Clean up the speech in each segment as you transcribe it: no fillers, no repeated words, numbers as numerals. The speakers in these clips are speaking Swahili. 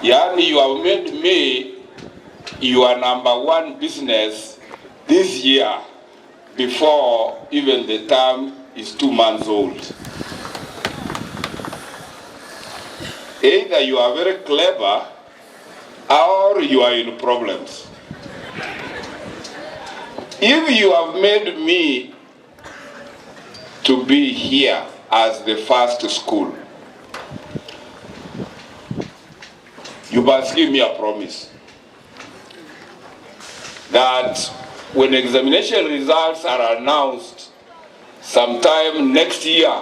Yani, you have made me your #1 business this year before even the term is 2 months old. Either you are very clever or you are in problems. If you have made me to be here as the first school, you must give me a promise that when examination results are announced sometime next year,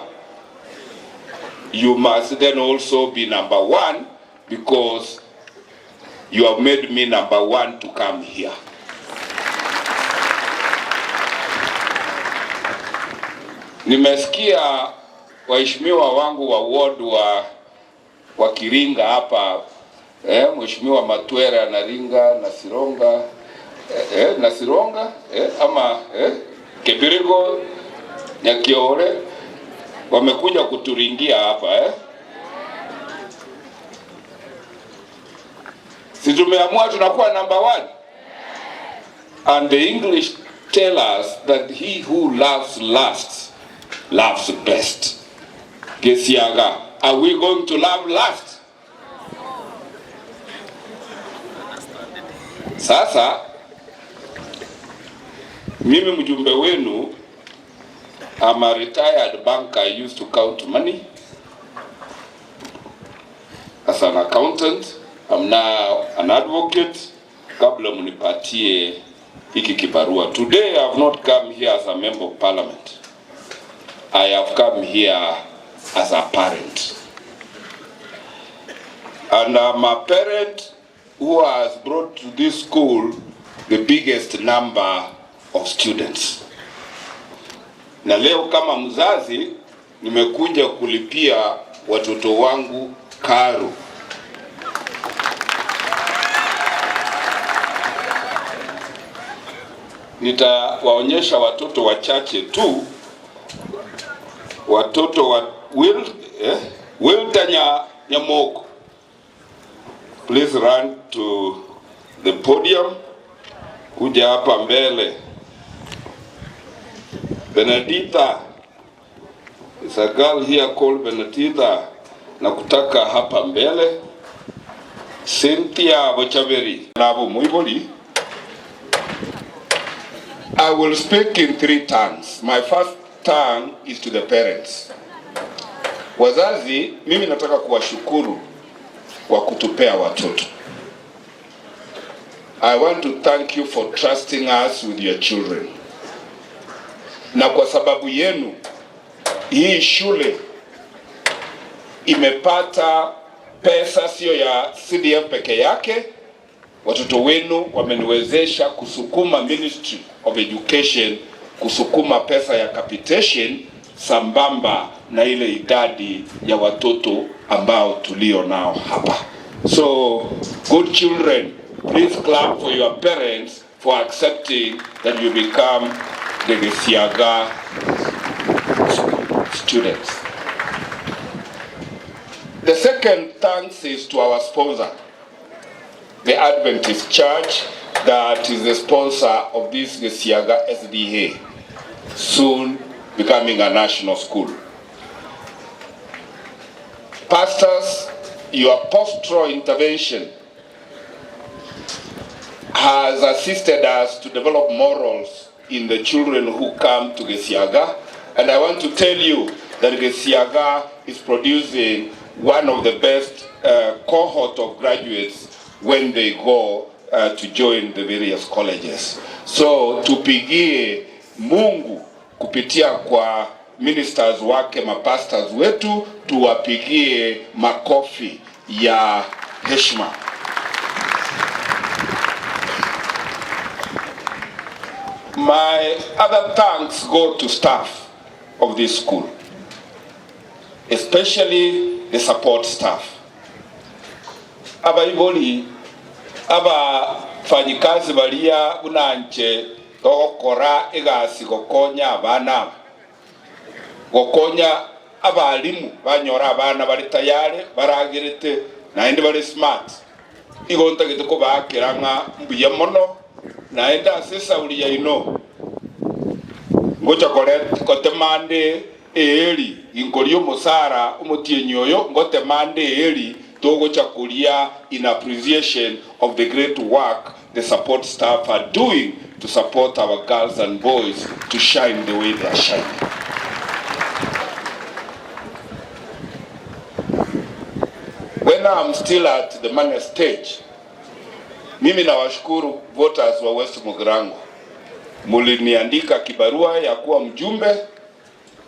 you must then also be #1, because you have made me #1 to come here. Nimesikia waheshimiwa wangu wa ward wa Kiringa hapa, Mheshimiwa Matwera anaringa na Sironga, ama Kebirigo Nyakiore wamekuja kuturingia hapa, Si tumeamua tunakuwa #1? And the English tell us that he who loves last loves best. Gesiaga, are we going to love last? Sasa mimi mjumbe wenu, I'm a retired banker. I used to count money as an accountant. I'm now an advocate. Kabla munipatie hiki kibarua. Today I have not come here as a member of parliament. I have come here as a parent. And I'm a parent who has brought to this school the biggest number of students. Na leo kama mzazi nimekuja kulipia watoto wangu karo. Nitawaonyesha watoto wachache tu. Watoto wa Wiltanya Nyamoko, please run to the podium. Kuja hapa mbele. Benedita, it's a girl here called Benedita, na kutaka hapa mbele. Cynthia Bochaveri, Nabo Muiboli. I will speak in 3 tongues. My first tongue is to the parents. Wazazi, mimi nataka kuwashukuru kwa kutupea watoto. I want to thank you for trusting us with your children. Na kwa sababu yenu, hii shule imepata pesa sio ya CDF peke yake. Watoto wenu wameniwezesha kusukuma Ministry of Education, kusukuma pesa ya capitation sambamba na ile idadi ya watoto ambao tulio nao hapa. So, good children, please clap for your parents for accepting that you become the Gesiaga students. The second thanks is to our sponsor, the Adventist Church, that is the sponsor of this Gesiaga SDA, soon becoming a national school. Pastors, your pastoral intervention has assisted us to develop morals in the children who come to Gesiaga, and I want to tell you that Gesiaga is producing one of the best cohort of graduates when they go to join the various colleges. So tupigie Mungu kupitia kwa ministers wake, mapastors wetu, tuwapigie makofi ya heshima. My other thanks go to staff of this school, especially the support staff. Abaiboli, fanyikazi balia unanche gokora egasi gokonya abana, gokonya abalimu banyora abana bali tayari baragirite naende bali smart. igonta giteko bakiranga mbuya mono naenda sesa uli ya ino ngocha kote mande eri inkolio musara umutie nyoyo ngote mande eri togo chakulia in appreciation of the great work the support staff are doing to support our girls and boys to shine the way they are shining. When I'm still at the money stage, mimi nawashukuru voters wa West Mugirango. Muliniandika kibarua ya kuwa mjumbe,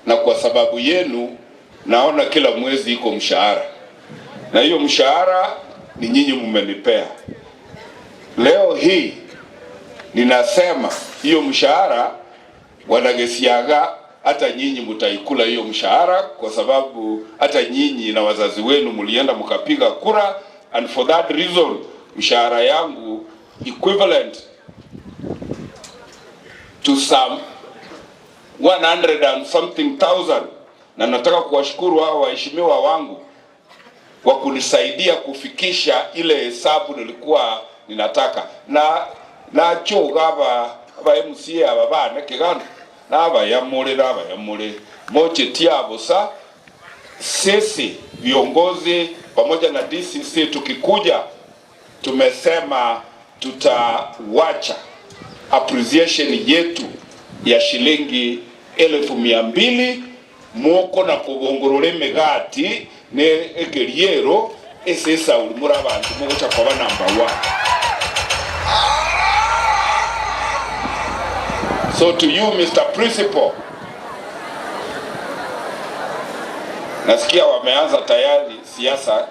na kwa sababu yenu naona kila mwezi iko mshahara. Na hiyo mshahara ni nyinyi mmenipea. Leo hii ninasema hiyo mshahara Wanagesiaga hata nyinyi mtaikula hiyo mshahara, kwa sababu hata nyinyi na wazazi wenu mlienda mkapiga kura, and for that reason mshahara yangu equivalent to some 100 and something thousand. Na nataka kuwashukuru hao waheshimiwa wangu kwa kunisaidia kufikisha ile hesabu nilikuwa ninataka. Na choga aba MCA aba bana kigano na aba yamule moche tiabosa. Sisi viongozi pamoja na DCC tukikuja tumesema tutawacha appreciation yetu ya shilingi 1,200 moko na kubongorole megati ne ekeriero esesa ulimura abantu moko chakoba number 1. So to you Mr. Principal, nasikia wameanza tayari siasa.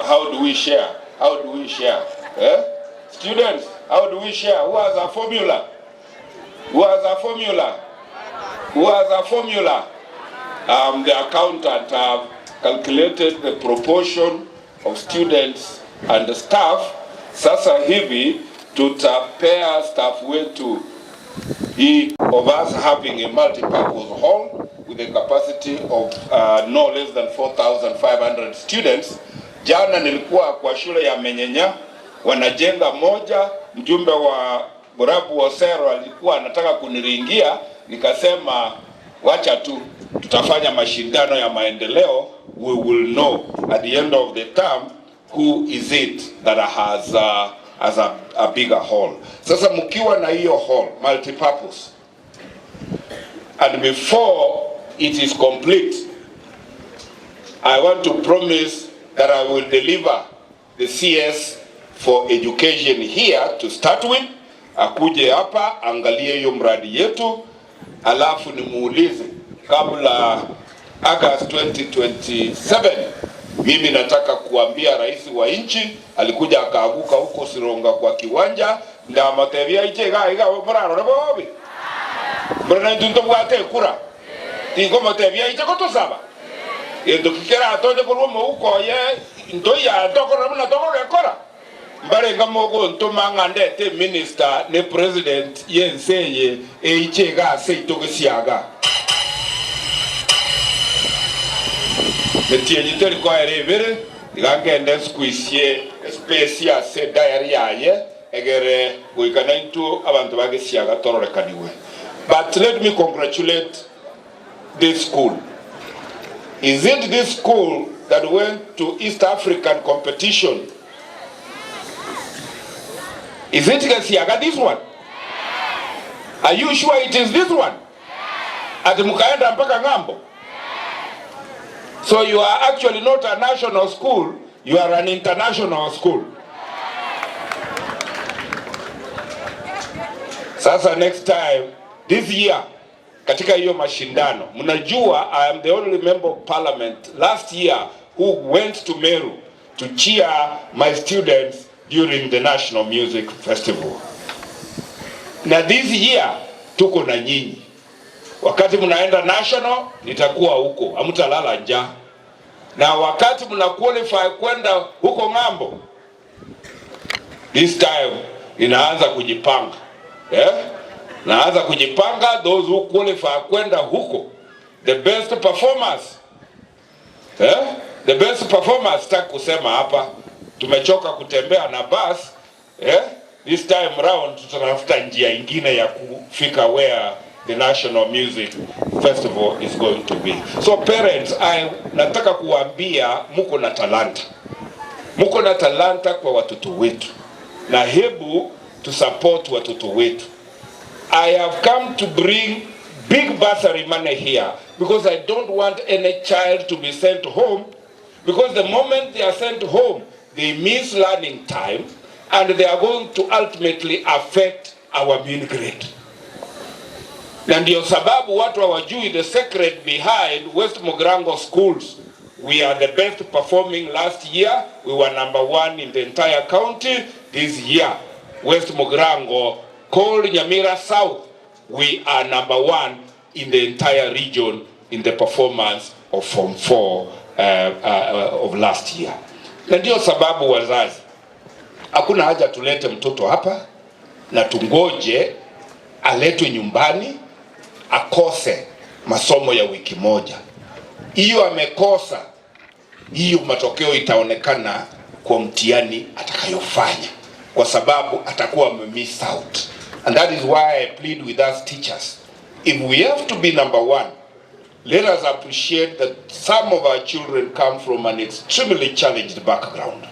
How do we share? How do we share? Students, how do we share? Who has a formula? Who has a formula? Who has a formula? The accountant have calculated the proportion of students and the staff. Sasa hivi tutapea staff wetu of us having a multi-purpose hall with a capacity of no less than 4,500 students. Jana nilikuwa kwa shule ya Menyenya wanajenga moja. Mjumbe wa Borabu Osero alikuwa anataka kuniringia, nikasema wacha tu tutafanya mashindano ya maendeleo. We will know at the end of the term who is it that has a bigger hall. Sasa mkiwa na hiyo hall multi-purpose, and before it is complete, I want to promise that I will deliver the CS for education here to start with. Akuje hapa angalie hiyo mradi yetu, alafu nimuulize kabla August 2027 mimi nataka kuambia rais wa nchi. Alikuja akaaguka huko Sironga kwa kiwanja nda matebia ichega iga boraro ne bobi brana ndunto bwate kura tingo matebia ichego to saba endo kikera atoje ko mo uko ye ndo ya dokora na dokora kora mbare ngamogo ntoma ngande te minister ne president yenseye ichega seito gesiaga metie nyiteri kwa erevere igangende squeeze specia se diary yaye egere goikana into abantu bagesiaga tororekaniwe. But let me congratulate this school. Is it this school that went to East African competition? Is it Gesiaga this one? Are you sure it is this one? Ati mukaenda mpaka ngambo? So you are actually not a national school, you are an international school. Sasa next time, this year, katika hiyo mashindano, mnajua I am the only member of parliament last year who went to Meru to cheer my students during the National Music Festival. Na this year, tuko na nyinyi. Wakati mnaenda national, nitakuwa huko, hamutalala njaa. Na wakati mna qualify kwenda huko ngambo, this time inaanza kujipanga. Naanza kujipanga, those who qualify kwenda huko, the best performers. The best performers, sitaki kusema hapa, Tumechoka kutembea na bus. This time round tutafuta njia ingine ya kufika where the National Music Festival is going to be. So parents, nataka kuambia muko na talanta. Muko na talanta kwa watoto wetu. Na hebu to support watoto wetu. I have come to bring big bursary money here because I don't want any child to be sent home, because the moment they are sent home, they miss learning time and they are going to ultimately affect our mean grade. Na ndio sababu watu hawajui the secret behind West Mogrango schools. We are the best performing last year. We were number 1 in the entire county. This year, West Mogrango, called Nyamira South, we are number 1 in the entire region in the performance of Form 4 of last year. Na ndio sababu wazazi, hakuna haja tulete mtoto hapa na tungoje aletwe nyumbani akose masomo ya wiki moja. Hiyo amekosa, hiyo matokeo itaonekana kwa mtihani atakayofanya, kwa sababu atakuwa miss out. And that is why I plead with us teachers, if we have to be number 1, let us appreciate that some of our children come from an extremely challenged background,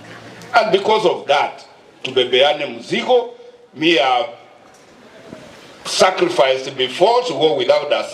and because of that, tubebeane mzigo. Me have sacrificed before to go without a